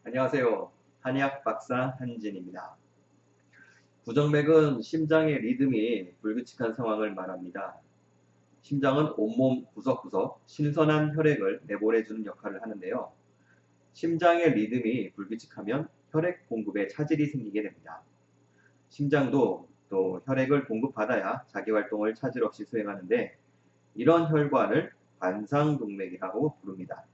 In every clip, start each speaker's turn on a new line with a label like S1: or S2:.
S1: 안녕하세요. 한의학 박사 한진입니다. 부정맥은 심장의 리듬이 불규칙한 상황을 말합니다. 심장은 온몸 구석구석 신선한 혈액을 내보내주는 역할을 하는데요. 심장의 리듬이 불규칙하면 혈액 공급에 차질이 생기게 됩니다. 심장도 또 혈액을 공급받아야 자기 활동을 차질 없이 수행하는데 이런 혈관을 관상동맥이라고 부릅니다.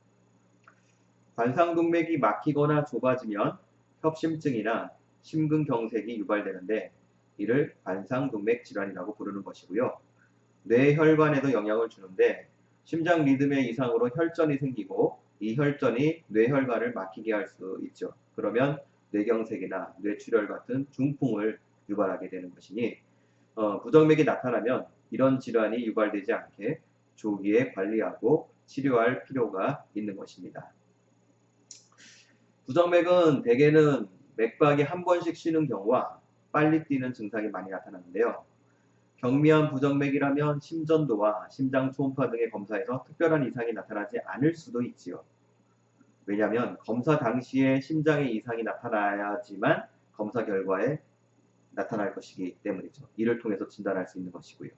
S1: 관상동맥이 막히거나 좁아지면 협심증이나 심근경색이 유발되는데 이를 관상동맥 질환이라고 부르는 것이고요. 뇌혈관에도 영향을 주는데 심장 리듬의 이상으로 혈전이 생기고 이 혈전이 뇌혈관을 막히게 할 수 있죠. 그러면 뇌경색이나 뇌출혈 같은 중풍을 유발하게 되는 것이니 부정맥이 나타나면 이런 질환이 유발되지 않게 조기에 관리하고 치료할 필요가 있는 것입니다. 부정맥은 대개는 맥박이 한 번씩 쉬는 경우와 빨리 뛰는 증상이 많이 나타나는데요. 경미한 부정맥이라면 심전도와 심장 초음파 등의 검사에서 특별한 이상이 나타나지 않을 수도 있지요. 왜냐하면 검사 당시에 심장의 이상이 나타나야지만 검사 결과에 나타날 것이기 때문이죠. 이를 통해서 진단할 수 있는 것이고요.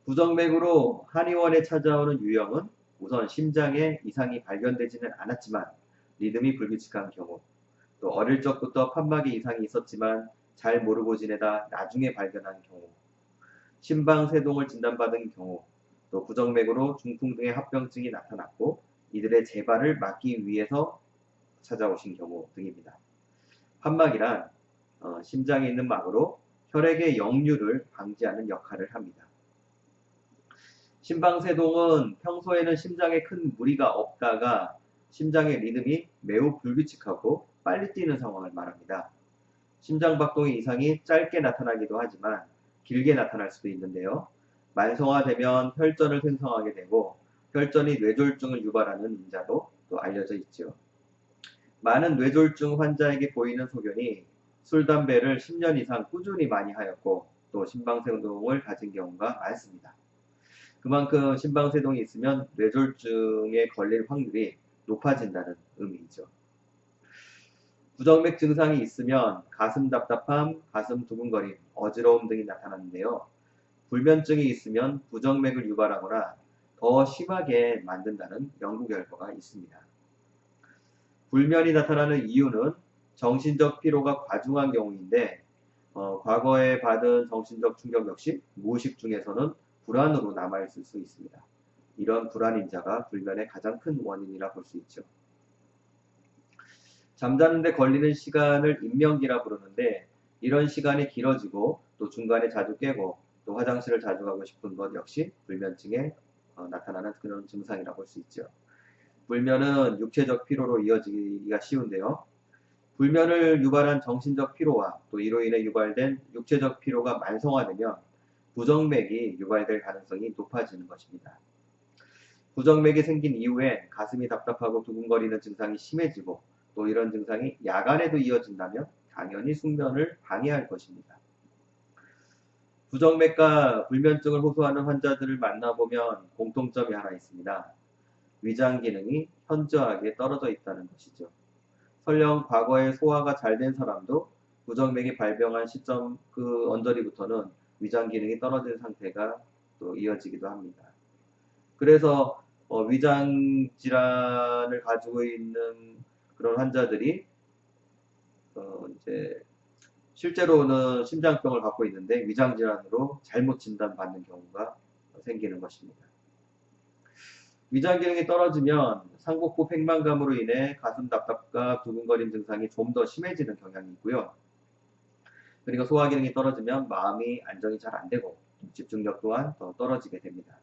S1: 부정맥으로 한의원에 찾아오는 유형은 우선 심장에 이상이 발견되지는 않았지만 리듬이 불규칙한 경우, 또 어릴 적부터 판막에 이상이 있었지만 잘 모르고 지내다 나중에 발견한 경우, 심방세동을 진단받은 경우, 또 부정맥으로 중풍 등의 합병증이 나타났고 이들의 재발을 막기 위해서 찾아오신 경우 등입니다. 판막이란 심장에 있는 막으로 혈액의 역류를 방지하는 역할을 합니다. 심방세동은 평소에는 심장에 큰 무리가 없다가 심장의 리듬이 매우 불규칙하고 빨리 뛰는 상황을 말합니다. 심장박동의 이상이 짧게 나타나기도 하지만 길게 나타날 수도 있는데요. 만성화되면 혈전을 생성하게 되고 혈전이 뇌졸중을 유발하는 인자도 또 알려져 있죠. 많은 뇌졸중 환자에게 보이는 소견이 술, 담배를 10년 이상 꾸준히 많이 하였고 또 심방세동을 가진 경우가 많습니다. 그만큼 심방세동이 있으면 뇌졸중에 걸릴 확률이 높아진다는 의미이죠. 부정맥 증상이 있으면 가슴 답답함, 가슴 두근거림, 어지러움 등이 나타나는데요. 불면증이 있으면 부정맥을 유발하거나 더 심하게 만든다는 연구 결과가 있습니다. 불면이 나타나는 이유는 정신적 피로가 과중한 경우인데 과거에 받은 정신적 충격 역시 무의식 중에서는 불안으로 남아있을 수 있습니다. 이런 불안인자가 불면의 가장 큰 원인이라 볼 수 있죠. 잠자는데 걸리는 시간을 인명기라 부르는데 이런 시간이 길어지고 또 중간에 자주 깨고 또 화장실을 자주 가고 싶은 것 역시 불면증에 나타나는 그런 증상이라고 볼 수 있죠. 불면은 육체적 피로로 이어지기가 쉬운데요. 불면을 유발한 정신적 피로와 또 이로 인해 유발된 육체적 피로가 만성화되면 부정맥이 유발될 가능성이 높아지는 것입니다. 부정맥이 생긴 이후에 가슴이 답답하고 두근거리는 증상이 심해지고 또 이런 증상이 야간에도 이어진다면 당연히 숙면을 방해할 것입니다. 부정맥과 불면증을 호소하는 환자들을 만나보면 공통점이 하나 있습니다. 위장 기능이 현저하게 떨어져 있다는 것이죠. 설령 과거에 소화가 잘 된 사람도 부정맥이 발병한 시점 그 언저리부터는 위장 기능이 떨어진 상태가 또 이어지기도 합니다. 그래서 위장 질환을 가지고 있는 그런 환자들이 이제 실제로는 심장병을 갖고 있는데 위장 질환으로 잘못 진단받는 경우가 생기는 것입니다. 위장 기능이 떨어지면 상복부 팽만감으로 인해 가슴 답답과 두근거림 증상이 좀 더 심해지는 경향이 있고요. 그리고 소화 기능이 떨어지면 마음이 안정이 잘 안 되고 집중력 또한 더 떨어지게 됩니다.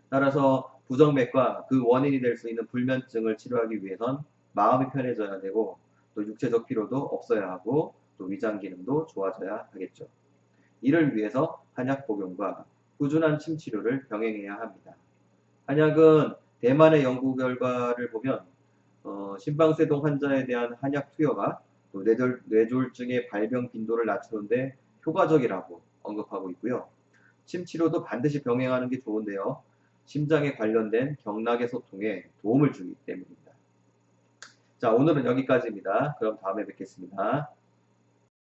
S1: 따라서 부정맥과 그 원인이 될 수 있는 불면증을 치료하기 위해선 마음이 편해져야 되고 또 육체적 피로도 없어야 하고 또 위장 기능도 좋아져야 하겠죠. 이를 위해서 한약 복용과 꾸준한 침 치료를 병행해야 합니다. 한약은 대만의 연구 결과를 보면 심방세동 환자에 대한 한약 투여가 또 뇌졸중의 발병 빈도를 낮추는데 효과적이라고 언급하고 있고요. 침 치료도 반드시 병행하는 게 좋은데요. 심장에 관련된 경락의 소통에 도움을 주기 때문입니다. 자, 오늘은 여기까지입니다. 그럼 다음에 뵙겠습니다.